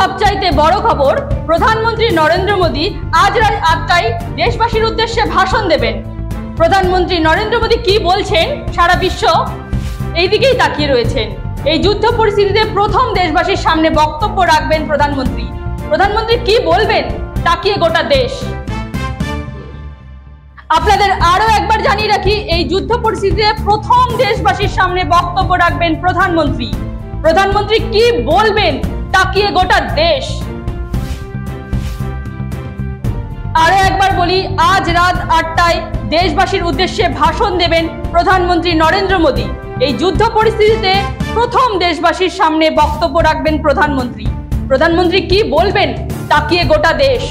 সবচাইতে বড় খবর, প্রধানমন্ত্রী নরেন্দ্র মোদী আজ রাত 8টায় দেশবাসীর উদ্দেশ্যে ভাষণ দেবেন। প্রধানমন্ত্রী নরেন্দ্র মোদী কি বলছেন, সারা বিশ্ব এই দিকেই তাকিয়ে রয়েছেন। এই যুদ্ধ পরিস্থিতিতে প্রথম দেশবাসীর সামনে বক্তব্য রাখবেন প্রধানমন্ত্রী। প্রধানমন্ত্রী কি বলবেন, তাকিয়ে গোটা দেশ। আপনাদের আরো একবার জানিয়ে রাখি, এই যুদ্ধ পরিস্থিতিতে প্রথম দেশবাসীর সামনে বক্তব্য রাখবেন প্রধানমন্ত্রী। প্রধানমন্ত্রী কি বলবেন, তাকিয়ে গোটা দেশ। আরো একবার বলি, আজ রাত 8টায় দেশবাসীর উদ্দেশ্যে ভাষণ দেবেন প্রধানমন্ত্রী নরেন্দ্র মোদী। এই যুদ্ধ পরিস্থিতিতে প্রথম দেশবাসীর সামনে বক্তব্য রাখবেন প্রধানমন্ত্রী। প্রধানমন্ত্রী কি বলবেন, তাকিয়ে গোটা দেশ।